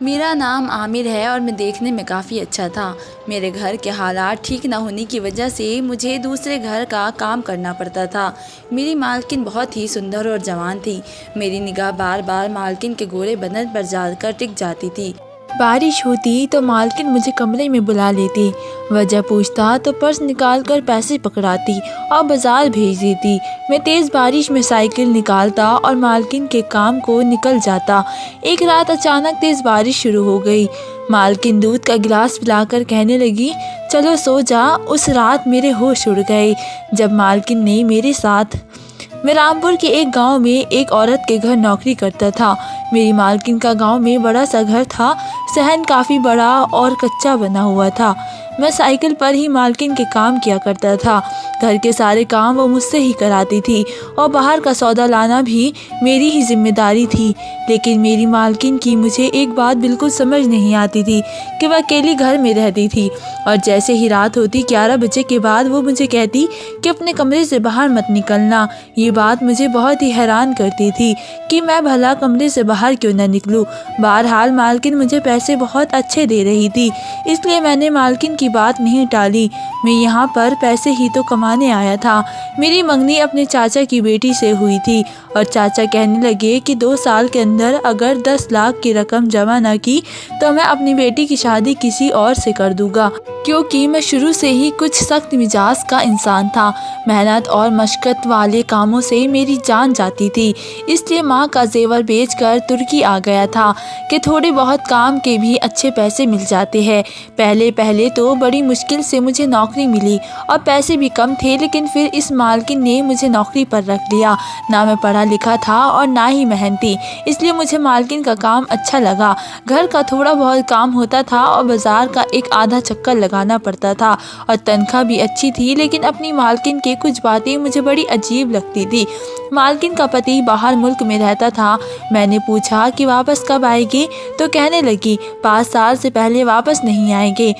मेरा नाम आमिर है और मैं देखने में काफ़ी अच्छा था। मेरे घर के हालात ठीक न होने की वजह से मुझे दूसरे घर का काम करना पड़ता था। मेरी मालकिन बहुत ही सुंदर और जवान थी। मेरी निगाह बार बार मालकिन के गोरे बदन पर जाकर टिक जाती थी। बारिश होती तो मालकिन मुझे कमरे में बुला लेती, वजह पूछता तो पर्स निकालकर पैसे पकड़ाती और बाजार भेज देती। मैं तेज़ बारिश में साइकिल निकालता और मालकिन के काम को निकल जाता। एक रात अचानक तेज़ बारिश शुरू हो गई। मालकिन दूध का गिलास पिलाकर कहने लगी, चलो सो जा। उस रात मेरे होश उड़ गए जब मालकिन ने मेरे साथ मैं रामपुर के एक गांव में एक औरत के घर नौकरी करता था। मेरी मालकिन का गांव में बड़ा सा घर था। सहन काफ़ी बड़ा और कच्चा बना हुआ था। मैं साइकिल पर ही मालकिन के काम किया करता था। घर के सारे काम वो मुझसे ही कराती थी और बाहर का सौदा लाना भी मेरी ही जिम्मेदारी थी। लेकिन मेरी मालकिन की मुझे एक बात बिल्कुल समझ नहीं आती थी कि वह अकेली घर में रहती थी और जैसे ही रात होती 11 बजे के बाद वो मुझे कहती कि अपने कमरे से बाहर मत निकलना। ये बात मुझे बहुत ही हैरान करती थी कि मैं भला कमरे से बाहर क्यों न निकलूं। बहरहाल मालकिन मुझे पैसे बहुत अच्छे दे रही थी, इसलिए मैंने मालकिन की बात नहीं टाली। मैं यहाँ पर पैसे ही तो कमाने आया था। मेरी मंगनी अपने चाचा की बेटी से हुई थी और चाचा कहने लगे कि 2 साल के अंदर अगर 10 लाख की रकम जमा न की तो मैं अपनी बेटी की शादी किसी और से कर दूंगा, क्योंकि मैं शुरू से ही कुछ सख्त मिजाज का इंसान था। मेहनत और मशक्कत वाले कामों से मेरी जान जाती थी, इसलिए माँ का जेवर बेचकर तुर्की आ गया था कि थोड़े बहुत काम के भी अच्छे पैसे मिल जाते हैं। पहले पहले तो बड़ी मुश्किल से मुझे नौकरी मिली और पैसे भी कम थे, लेकिन फिर इस मालकिन ने मुझे नौकरी पर रख लिया। ना मैं पढ़ा लिखा था और ना ही मेहनती, इसलिए मुझे मालकिन का काम अच्छा लगा। घर का थोड़ा बहुत काम होता था और बाजार का एक आधा चक्कर लगाना पड़ता था और तनख्वाह भी अच्छी थी। लेकिन अपनी मालकिन की कुछ बातें मुझे बड़ी अजीब लगती थी। मालकिन का पति बाहर मुल्क में रहता था। मैंने पूछा कि वापस कब आएगी तो कहने लगी 5 साल से पहले वापस नहीं आएंगे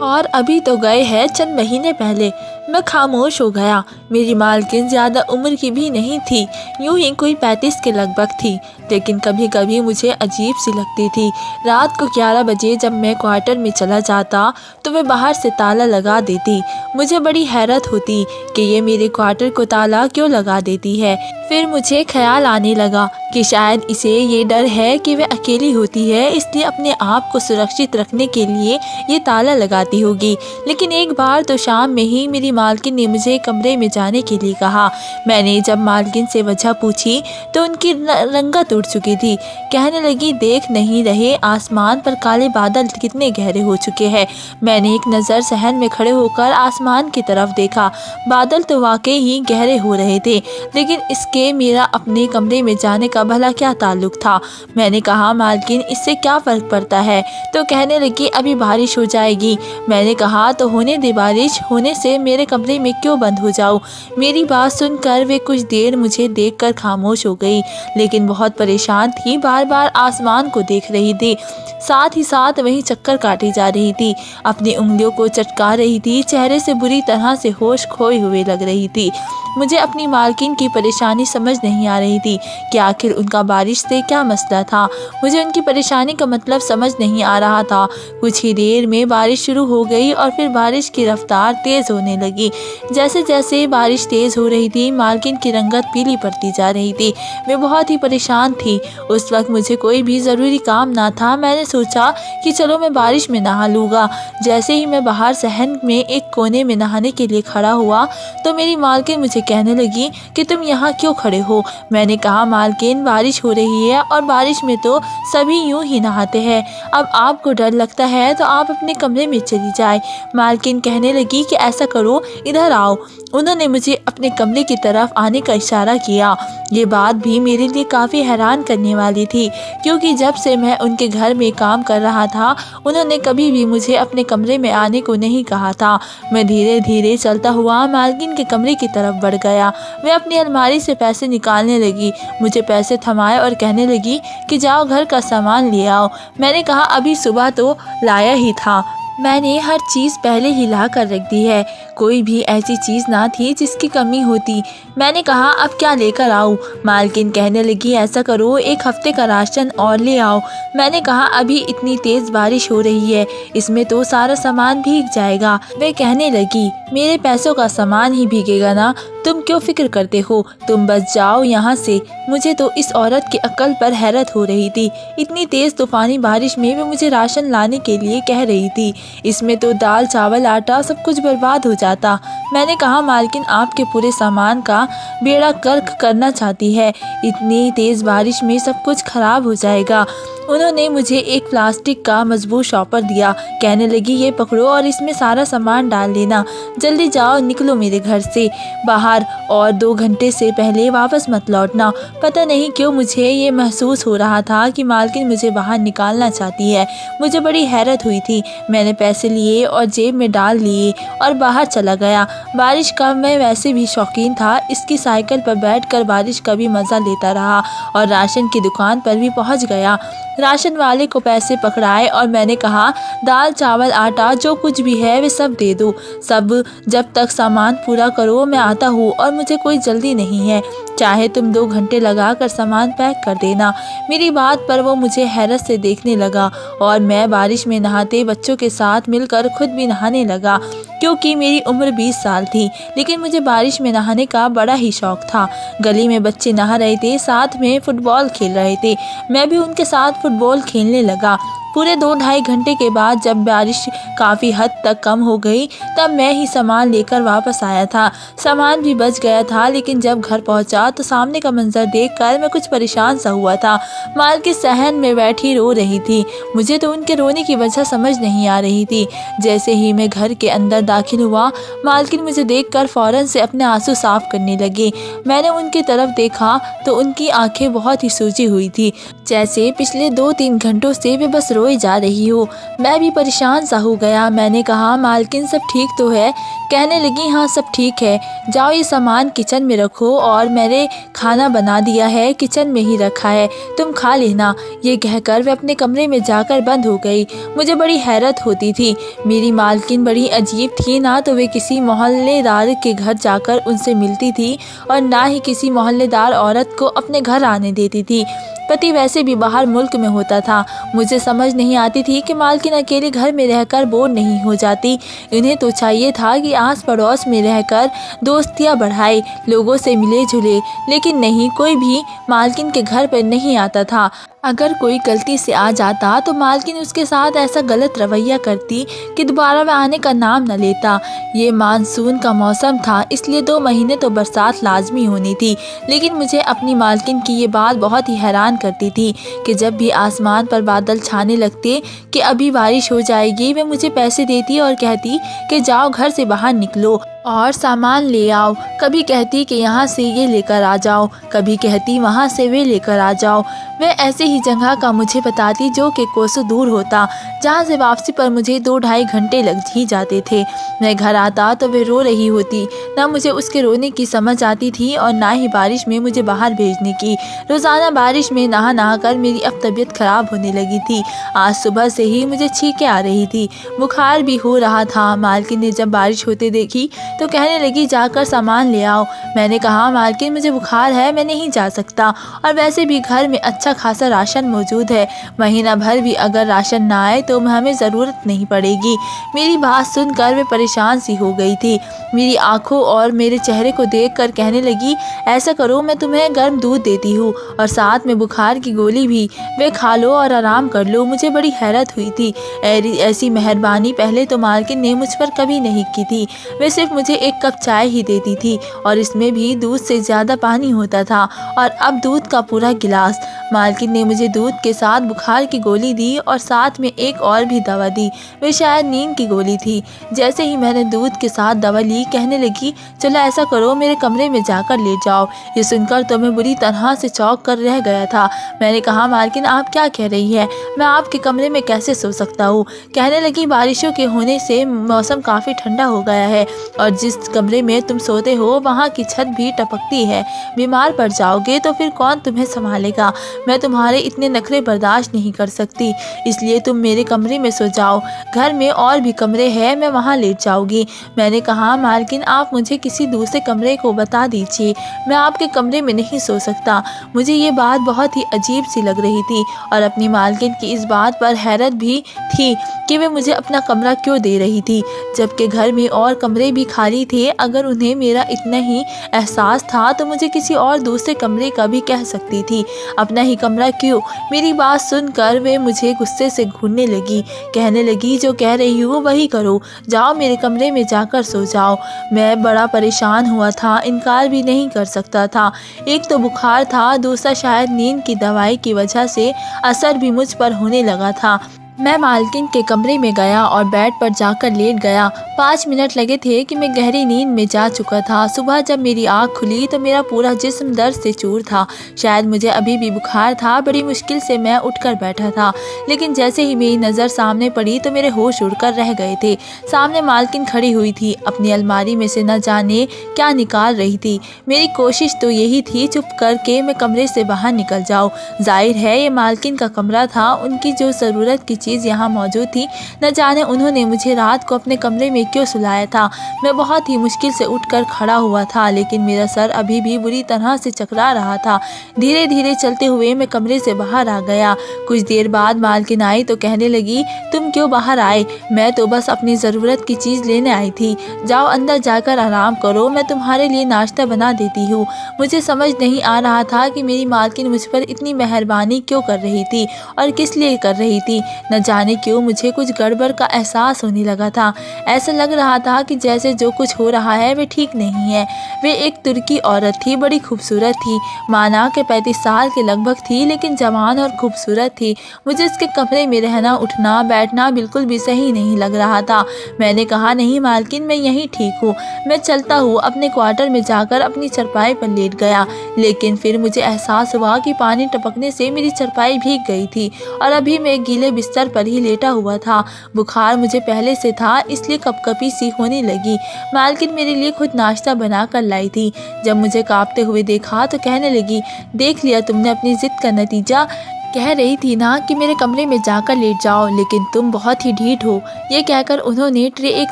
और अभी तो गए हैं चंद महीने पहले। मैं खामोश हो गया। मेरी मालकिन ज़्यादा उम्र की भी नहीं थी, यूं ही कोई 35 के लगभग थी, लेकिन कभी कभी मुझे अजीब सी लगती थी। रात को 11 बजे जब मैं क्वार्टर में चला जाता तो वे बाहर से ताला लगा देती। मुझे बड़ी हैरत होती कि ये मेरे क्वार्टर को ताला क्यों लगा देती है। फिर मुझे ख्याल आने लगा कि शायद इसे ये डर है कि वह अकेली होती है, इसलिए अपने आप को सुरक्षित रखने के लिए ये ताला लगाती होगी। लेकिन एक बार तो शाम में ही मेरी मालकिन ने मुझे कमरे में जाने के लिए कहा। मैंने जब मालकिन से वजह पूछी तो उनकी रंगत उड़ चुकी थी। कहने लगी, देख नहीं रहे आसमान पर काले बादल कितने गहरे हो चुके हैं। मैंने एक नज़र सहन में खड़े होकर आसमान की तरफ देखा। बादल तो वाकई ही गहरे हो रहे थे, लेकिन इसके मेरा अपने कमरे में जाने का भला क्या ताल्लुक था। मैंने कहा, मालकिन इससे क्या फ़र्क पड़ता है? तो कहने लगी, अभी बारिश हो जाएगी। मैंने कहा, तो होने दे, बारिश होने से मेरे कमरे में क्यों बंद हो जाऊं? मेरी बात सुनकर वे कुछ देर मुझे देखकर खामोश हो गई, लेकिन बहुत परेशान थी। बार बार आसमान को देख रही थी, साथ ही साथ वही चक्कर काटी जा रही थी, अपनी उंगलियों को चटका रही थी, चेहरे से बुरी तरह से होश खोए हुए लग रही थी। मुझे अपनी मालकिन की परेशानी समझ नहीं आ रही थी कि आखिर उनका बारिश से क्या मसला था। मुझे उनकी परेशानी का मतलब समझ नहीं आ रहा था। कुछ ही देर में बारिश शुरू हो गई और फिर बारिश की रफ्तार तेज़ होने लगी। जैसे जैसे बारिश तेज़ हो रही थी, मालकिन की रंगत पीली पड़ती जा रही थी। वे बहुत ही परेशान थी। उस वक्त मुझे कोई भी ज़रूरी काम ना था। मैंने सोचा कि चलो मैं बारिश में नहा लूँगा। जैसे ही मैं बाहर सहन में एक कोने में नहाने के लिए खड़ा हुआ तो मेरी मालकिन मुझे कहने लगी कि तुम यहाँ क्यों खड़े हो? मैंने कहा, मालकिन बारिश हो रही है और बारिश में तो सभी यूं ही नहाते हैं। अब आपको डर लगता है तो आप अपने कमरे में चली जाए। मालकिन कहने लगी कि ऐसा करो, इधर आओ। उन्होंने मुझे अपने कमरे की तरफ आने का इशारा किया। ये बात भी मेरे लिए काफ़ी हैरान करने वाली थी, क्योंकि जब से मैं उनके घर में काम कर रहा था उन्होंने कभी भी मुझे अपने कमरे में आने को नहीं कहा था। मैं धीरे धीरे चलता हुआ मालकिन के कमरे की तरफ बढ़ गया। वे अपनी अलमारी से पैसे निकालने लगी, मुझे पैसे थमाए और कहने लगी कि जाओ घर का सामान ले आओ। मैंने कहा, अभी सुबह तो लाया ही था। मैंने हर चीज़ पहले ही ला कर रख दी है, कोई भी ऐसी चीज़ ना थी जिसकी कमी होती। मैंने कहा अब क्या लेकर आऊँ? मालकिन कहने लगी ऐसा करो 1 हफ्ते का राशन और ले आओ। मैंने कहा अभी इतनी तेज़ बारिश हो रही है, इसमें तो सारा सामान भीग जाएगा। वे कहने लगी मेरे पैसों का सामान ही भीगेगा ना, तुम क्यों फिक्र करते हो, तुम बस जाओ यहाँ से। मुझे तो इस औरत की अक्ल पर हैरत हो रही थी। इतनी तेज़ तूफानी बारिश में वे मुझे राशन लाने के लिए कह रही थी, इसमें तो दाल चावल आटा सब कुछ बर्बाद हो जाता। मैंने कहा मालकिन आपके पूरे सामान का बेड़ा गर्क करना चाहती है, इतनी तेज़ बारिश में सब कुछ खराब हो जाएगा। उन्होंने मुझे एक प्लास्टिक का मजबूत शॉपर दिया, कहने लगी ये पकड़ो और इसमें सारा सामान डाल लेना, जल्दी जाओ निकलो मेरे घर से बाहर और 2 घंटे से पहले वापस मत लौटना। पता नहीं क्यों मुझे ये महसूस हो रहा था कि मालकिन मुझे बाहर निकालना चाहती है। मुझे बड़ी हैरत हुई थी। मैंने पैसे लिए और जेब में डाल लिए और बाहर चला गया। बारिश का मैं वैसे भी शौकीन था, इसकी साइकिल पर बैठकर बारिश का भी मज़ा लेता रहा और राशन की दुकान पर भी पहुंच गया। राशन वाले को पैसे पकड़ाए और मैंने कहा दाल चावल आटा जो कुछ भी है वे सब दे दो, सब जब तक सामान पूरा करो मैं आता हूँ और मुझे कोई जल्दी नहीं है, चाहे तुम 2 घंटे लगा कर सामान पैक कर देना। मेरी बात पर वो मुझे हैरत से देखने लगा और मैं बारिश में नहाते बच्चों के साथ मिलकर खुद भी नहाने लगा, क्योंकि मेरी उम्र 20 साल थी, लेकिन मुझे बारिश में नहाने का बड़ा ही शौक था। गली में बच्चे नहा रहे थे, साथ में फुटबॉल खेल रहे थे, मैं भी उनके साथ फुटबॉल खेलने लगा। पूरे 2-2.5 घंटे के बाद जब बारिश काफ़ी हद तक कम हो गई तब मैं ही सामान लेकर वापस आया था। सामान भी बच गया था, लेकिन जब घर पहुंचा तो सामने का मंजर देखकर मैं कुछ परेशान सा हुआ था। मालकिन सहन में बैठी रो रही थी। मुझे तो उनके रोने की वजह समझ नहीं आ रही थी। जैसे ही मैं घर के अंदर दाखिल हुआ, मालकिन मुझे देखकर फ़ौरन से अपने आंसू साफ करने लगे। मैंने उनकी तरफ देखा तो उनकी आंखें बहुत ही सूजी हुई थी, जैसे पिछले 2-3 घंटों से वे बस रोए जा रही हो। मैं भी परेशान सा हो गया। मैंने कहा मालकिन सब ठीक तो है? कहने लगी हाँ सब ठीक है, जाओ ये सामान किचन में रखो और मैंने खाना बना दिया है, किचन में ही रखा है, तुम खा लेना। ये कहकर वे अपने कमरे में जाकर बंद हो गई। मुझे बड़ी हैरत होती थी। मेरी मालकिन बड़ी अजीब थी, ना तो वे किसी मोहल्लेदार के घर जाकर उनसे मिलती थी और ना ही किसी मोहल्लेदार औरत को अपने घर आने देती थी। पति वैसे भी बाहर मुल्क में होता था। मुझे समझ नहीं आती थी कि मालकिन अकेले घर में रहकर बोर नहीं हो जाती। इन्हें तो चाहिए था कि आस पड़ोस में रहकर दोस्तियां बढ़ाए, लोगों से मिले जुले, लेकिन नहीं, कोई भी मालकिन के घर पर नहीं आता था। अगर कोई गलती से आ जाता तो मालकिन उसके साथ ऐसा गलत रवैया करती कि दोबारा वह आने का नाम न लेता। ये मानसून का मौसम था, इसलिए 2 महीने तो बरसात लाजमी होनी थी, लेकिन मुझे अपनी मालकिन की ये बात बहुत ही हैरान करती थी कि जब भी आसमान पर बादल छाने लगते कि अभी बारिश हो जाएगी, वे मुझे पैसे देती और कहती कि जाओ घर से बाहर निकलो और सामान ले आओ। कभी कहती कि यहाँ से ये लेकर आ जाओ, कभी कहती वहाँ से वे लेकर आ जाओ। वे ऐसे ही जगह का मुझे बताती जो कि कोसों दूर होता, जहाँ से वापसी पर मुझे 2-2.5 घंटे लग ही जाते थे। मैं घर आता तो वे रो रही होती। ना मुझे उसके रोने की समझ आती थी और ना ही बारिश में मुझे बाहर भेजने की। रोज़ाना बारिश में नहा नहा कर मेरी अब तबीयत खराब होने लगी थी। आज सुबह से ही मुझे छींकें आ रही थी, बुखार भी हो रहा था। मालकिन ने जब बारिश होते देखी तो कहने लगी जाकर सामान ले आओ। मैंने कहा मालकिन मुझे बुखार है, मैं नहीं जा सकता, और वैसे भी घर में अच्छा खासा राशन मौजूद है, महीना भर भी अगर राशन ना आए तो हमें ज़रूरत नहीं पड़ेगी। मेरी बात सुनकर वे परेशान सी हो गई थी। मेरी आंखों और मेरे चेहरे को देखकर कहने लगी ऐसा करो, मैं तुम्हें गर्म दूध देती हूँ और साथ में बुखार की गोली भी, वे खा लो और आराम कर लो। मुझे बड़ी हैरत हुई थी। ऐसी मेहरबानी पहले तो मालकिन ने मुझ पर कभी नहीं की थी। वे सिर्फ मुझे 1 कप चाय ही देती थी और इसमें भी दूध से ज़्यादा पानी होता था, और अब दूध का पूरा गिलास। मालकिन ने मुझे दूध के साथ बुखार की गोली दी और साथ में एक और भी दवा दी, वे शायद नींद की गोली थी। जैसे ही मैंने दूध के साथ दवा ली, कहने लगी चलो ऐसा करो, मेरे कमरे में जाकर लेट जाओ। ये सुनकर तो मैं बुरी तरह से चौंक कर रह गया था। मैंने कहा मालकिन आप क्या कह रही है, मैं आपके कमरे में कैसे सो सकता हूँ? कहने लगी बारिशों के होने से मौसम काफ़ी ठंडा हो गया है और जिस कमरे में तुम सोते हो वहाँ की छत भी टपकती है। बीमार पड़ जाओगे तो फिर कौन तुम्हें संभालेगा। मैं तुम्हारे इतने नखरे बर्दाश्त नहीं कर सकती, इसलिए तुम मेरे कमरे में सो जाओ। घर में और भी कमरे हैं, मैं वहाँ लेट जाऊँगी। मैंने कहा, मालकिन आप मुझे किसी दूसरे कमरे को बता दीजिए, मैं आपके कमरे में नहीं सो सकता। मुझे ये बात बहुत ही अजीब सी लग रही थी और अपनी मालकिन की इस बात पर हैरत भी थी कि वे मुझे अपना कमरा क्यों दे रही थी, जबकि घर में और कमरे भी खाली थे। अगर उन्हें मेरा इतना ही एहसास था तो मुझे किसी और दूसरे कमरे का भी कह सकती थी, अपना ही कमरा क्यों। मेरी बात सुनकर वे मुझे गुस्से से घूरने लगी, कहने लगी, जो कह रही हूँ वही करो, जाओ मेरे कमरे में जाकर सो जाओ। मैं बड़ा परेशान हुआ था, इनकार भी नहीं कर सकता था। एक तो बुखार था, दूसरा शायद नींद की दवाई की वजह से असर भी मुझ पर होने लगा था। मैं मालकिन के कमरे में गया और बेड पर जाकर लेट गया। 5 मिनट लगे थे कि मैं गहरी नींद में जा चुका था। सुबह जब मेरी आँख खुली तो मेरा पूरा जिस्म दर्द से चूर था। शायद मुझे अभी भी बुखार था। बड़ी मुश्किल से मैं उठकर बैठा था, लेकिन जैसे ही मेरी नज़र सामने पड़ी तो मेरे होश उड़कर रह गए थे। सामने मालकिन खड़ी हुई थी, अपनी अलमारी में से न जाने क्या निकाल रही थी। मेरी कोशिश तो यही थी चुप करके मैं कमरे से बाहर निकल जाऊँ। जाहिर है ये मालकिन का कमरा था, उनकी जो ज़रूरत की चीज़ यहाँ मौजूद थी। न जाने उन्होंने मुझे रात को अपने कमरे में क्यों सुलाया था। मैं बहुत ही मुश्किल से उठकर खड़ा हुआ था, लेकिन मेरा सर अभी भी बुरी तरह से चकरा रहा था। धीरे धीरे चलते हुए मैं कमरे से बाहर आ गया। कुछ देर बाद मालकिन आई तो कहने लगी, तुम क्यों बाहर आए? मैं तो बस अपनी ज़रूरत की चीज़ लेने आई थी। जाओ अंदर जाकर आराम करो, मैं तुम्हारे लिए नाश्ता बना देती हूँ। मुझे समझ नहीं आ रहा था कि मेरी मालकिन मुझ पर इतनी मेहरबानी क्यों कर रही थी और किस लिए कर रही थी। न जाने क्यों मुझे कुछ गड़बड़ का एहसास होने लगा था। ऐसा लग रहा था कि जैसे जो कुछ हो रहा है वे ठीक नहीं है। वे एक तुर्की औरत थी, बड़ी खूबसूरत थी, माना के 35 साल के लगभग थी, लेकिन जवान और खूबसूरत थी। मुझे इसके कमरे में रहना, उठना बैठना बिल्कुल भी सही नहीं लग रहा था। मैंने कहा, नहीं मालकिन, मैं यहीं ठीक हूँ, मैं चलता हूँ। अपने क्वार्टर में जाकर अपनी चारपाई पर लेट गया, लेकिन फिर मुझे एहसास हुआ कि पानी टपकने से मेरी चारपाई भीग गई थी और अभी मैं गीले बिस्तर पर ही लेटा हुआ था। बुखार मुझे पहले से था, इसलिए कपकपी सी होने लगी। मालकिन मेरे लिए खुद नाश्ता बना कर लाई थी। जब मुझे कांपते हुए देखा तो कहने लगी, देख लिया तुमने अपनी जिद का नतीजा। कह रही थी ना कि मेरे कमरे में जाकर लेट जाओ, लेकिन तुम बहुत ही ढीठ हो। ये कहकर उन्होंने ट्रे एक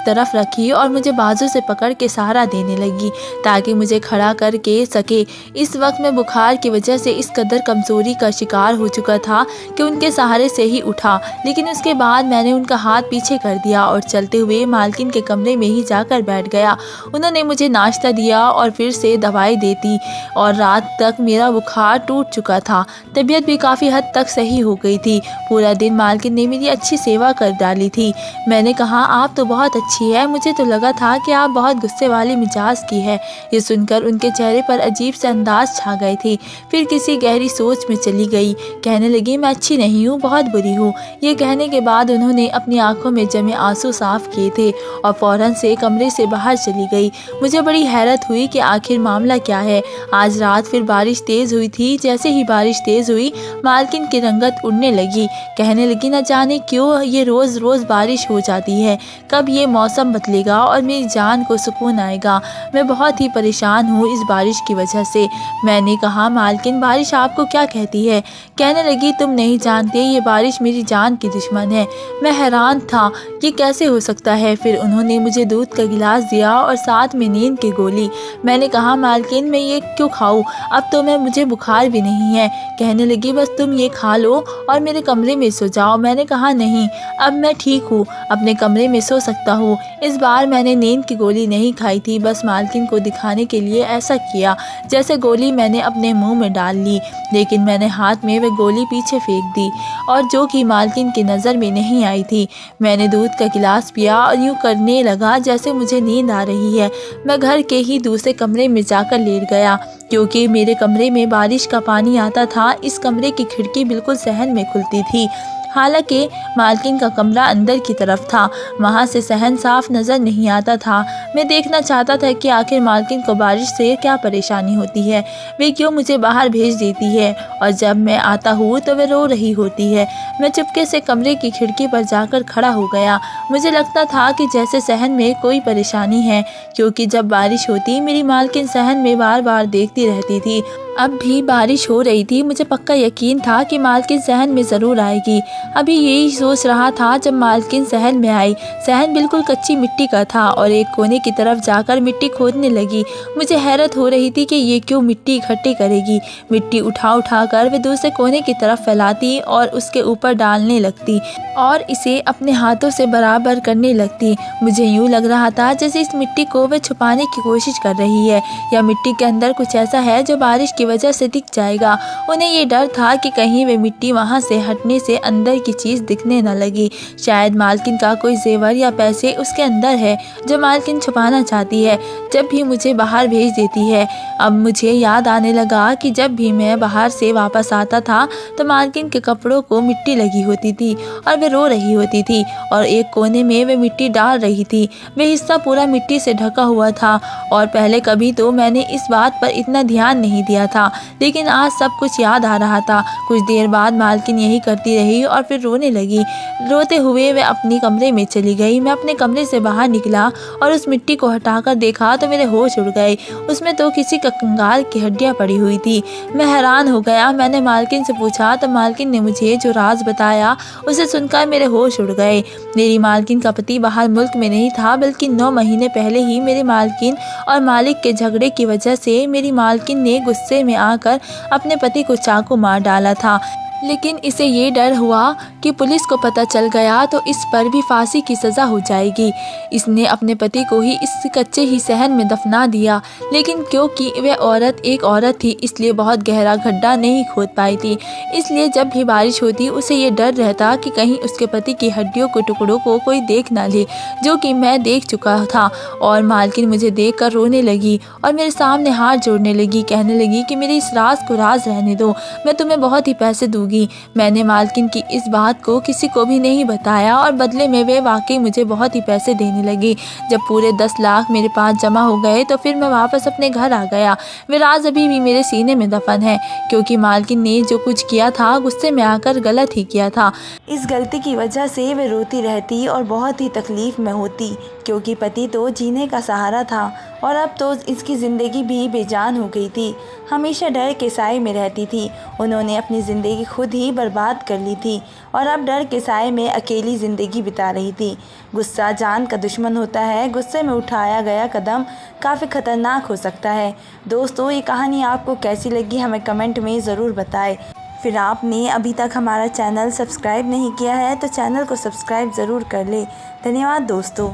तरफ रखी और मुझे बाजू से पकड़ के सहारा देने लगी ताकि मुझे खड़ा करके सके। इस वक्त मैं बुखार की वजह से इस कदर कमज़ोरी का शिकार हो चुका था कि उनके सहारे से ही उठा, लेकिन उसके बाद मैंने उनका हाथ पीछे कर दिया और चलते हुए मालकिन के कमरे में ही जाकर बैठ गया। उन्होंने मुझे नाश्ता दिया और फिर से दवाई देती और रात तक मेरा बुखार टूट चुका था। तबीयत भी काफ़ी हद तक सही हो गई थी। पूरा दिन मालकिन ने मेरी अच्छी सेवा कर डाली थी। मैंने कहा, आप तो बहुत अच्छी है, मुझे तो लगा था कि आप बहुत गुस्से वाली मिजाज की है। ये सुनकर उनके चेहरे पर अजीब से अंदाज छा गए थे। फिर किसी गहरी सोच में चली गई। कहने लगी, मैं अच्छी नहीं हूँ, बहुत बुरी हूँ। ये कहने के बाद उन्होंने अपनी आंखों में जमे आंसू साफ किए थे और फौरन से कमरे से बाहर चली गई। मुझे बड़ी हैरत हुई कि आखिर मामला क्या है। आज रात फिर बारिश तेज़ हुई थी। जैसे ही बारिश तेज़ हुई, मालकिन की रंगत उड़ने लगी। कहने लगी, न जाने क्यों ये रोज़ रोज़ बारिश हो जाती है, कब ये मौसम बदलेगा और मेरी जान को सुकून आएगा। मैं बहुत ही परेशान हूँ इस बारिश की वजह से। मैंने कहा, मालकिन बारिश आपको क्या कहती है? कहने लगी, तुम नहीं जानते, ये बारिश मेरी जान की दुश्मन है। मैं हैरान था, ये कैसे हो सकता है? फिर उन्होंने मुझे दूध का गिलास दिया और साथ में नींद की गोली। मैंने कहा, मालकिन मैं ये क्यों खाऊं? अब तो मुझे बुखार भी नहीं है। कहने लगी, बस तुम ये खा लो और मेरे कमरे में सो जाओ। मैंने कहा, नहीं, अब मैं ठीक हूँ, अपने कमरे में सो सकता हूँ। इस बार मैंने नींद की गोली नहीं खाई थी, बस मालकिन को दिखाने के लिए ऐसा किया जैसे गोली मैंने अपने मुंह में डाल ली, लेकिन मैंने हाथ में वह गोली पीछे फेंक दी और जो कि मालकिन की नज़र में नहीं आई थी। मैंने दूध का गिलास पिया और यूँ करने लगा जैसे मुझे नींद आ रही है। मैं घर के ही दूसरे कमरे में जाकर लेट गया, क्योंकि मेरे कमरे में बारिश का पानी आता था। इस कमरे की खिड़की बिल्कुल सहन में खुलती थी। हालांकि मालकिन का कमरा अंदर की तरफ था, वहाँ से सहन साफ नज़र नहीं आता था। मैं देखना चाहता था कि आखिर मालकिन को बारिश से क्या परेशानी होती है, वे क्यों मुझे बाहर भेज देती है, और जब मैं आता हूँ तो वे रो रही होती है। मैं चुपके से कमरे की खिड़की पर जाकर खड़ा हो गया। मुझे लगता था कि जैसे सहन में कोई परेशानी है, क्योंकि जब बारिश होती मेरी मालकिन सहन में बार बार देखती रहती थी। अब भी बारिश हो रही थी। मुझे पक्का यकीन था कि मालकिन सहन में ज़रूर आएगी। अभी यही सोच रहा था जब मालकिन सहन में आई। सहन बिल्कुल कच्ची मिट्टी का था और एक कोने की तरफ जाकर मिट्टी खोदने लगी। मुझे हैरत हो रही थी कि ये क्यों मिट्टी इकट्ठी करेगी। मिट्टी उठा उठा कर वे दूसरे कोने की तरफ फैलाती और उसके ऊपर डालने लगती और इसे अपने हाथों से बराबर करने लगती। मुझे यूँ लग रहा था जैसे इस मिट्टी को वे छुपाने की कोशिश कर रही है, या मिट्टी के अंदर कुछ ऐसा है जो बारिश की वजह से दिख जाएगा। उन्हें ये डर था कि कहीं वे मिट्टी वहाँ से हटने से अंदर की चीज़ दिखने न लगी। शायद मालकिन का कोई जेवर या पैसे उसके अंदर है जो मालकिन छुपाना चाहती है, जब भी मुझे बाहर भेज देती है। अब मुझे याद आने लगा कि जब भी मैं बाहर से वापस आता था तो मालकिन के कपड़ों को मिट्टी लगी होती थी और वे रो रही होती थी और एक कोने में वे मिट्टी डाल रही थी। वे हिस्सा पूरा मिट्टी से ढका हुआ था और पहले कभी तो मैंने इस बात पर इतना ध्यान नहीं दिया था, लेकिन आज सब कुछ याद आ रहा था। कुछ देर बाद मालकिन यही करती रही और फिर रोने लगी। रोते हुए वे अपनी कमरे में चली गई। मैं अपने कमरे से बाहर निकला और उस मिट्टी को हटाकर देखा तो मेरे होश उड़ गए। उसमें तो किसी का कंगाल की हड्डियां पड़ी हुई थी। मैं हैरान हो गया। मैंने मालकिन से पूछा तो मालकिन ने मुझे जो राज बताया उसे सुनकर मेरे होश उड़ गए। मेरी मालकिन का पति बाहर मुल्क में नहीं था, बल्कि 9 महीने पहले ही मेरे मालकिन और मालिक के झगड़े की वजह से मेरी मालकिन ने गुस्से में आकर अपने पति को चाकू मार डाला था। लेकिन इसे ये डर हुआ कि पुलिस को पता चल गया तो इस पर भी फांसी की सज़ा हो जाएगी। इसने अपने पति को ही इस कच्चे ही सहन में दफना दिया, लेकिन क्योंकि वह औरत एक औरत थी इसलिए बहुत गहरा गड्ढा नहीं खोद पाई थी। इसलिए जब भी बारिश होती उसे ये डर रहता कि कहीं उसके पति की हड्डियों के टुकड़ों को कोई देख ना ले, जो कि मैं देख चुका था। और मालकिन मुझे देख कर रोने लगी और मेरे सामने हाथ जोड़ने लगी, कहने लगी कि मेरे इस राज को राज रहने दो, मैं तुम्हें बहुत ही पैसे दूंगी। मैंने मालकिन की इस बात को किसी को भी नहीं बताया और बदले में वे वाकई मुझे बहुत ही पैसे देने लगी। जब पूरे 10 लाख मेरे पास जमा हो गए तो फिर मैं वापस अपने घर आ गया। वे राज अभी भी मेरे सीने में दफन है, क्योंकि मालकिन ने जो कुछ किया था गुस्से में आकर गलत ही किया था। इस गलती की वजह से वे रोती रहती और बहुत ही तकलीफ में होती, क्योंकि पति तो जीने का सहारा था और अब तो इसकी ज़िंदगी भी बेजान हो गई थी। हमेशा डर के साए में रहती थी। उन्होंने अपनी ज़िंदगी खुद ही बर्बाद कर ली थी और अब डर के साए में अकेली ज़िंदगी बिता रही थी। गुस्सा जान का दुश्मन होता है। गुस्से में उठाया गया कदम काफ़ी ख़तरनाक हो सकता है। दोस्तों, ये कहानी आपको कैसी लगी हमें कमेंट में ज़रूर बताएं। फिर आपने अभी तक हमारा चैनल सब्सक्राइब नहीं किया है तो चैनल को सब्सक्राइब ज़रूर कर ले। धन्यवाद दोस्तों।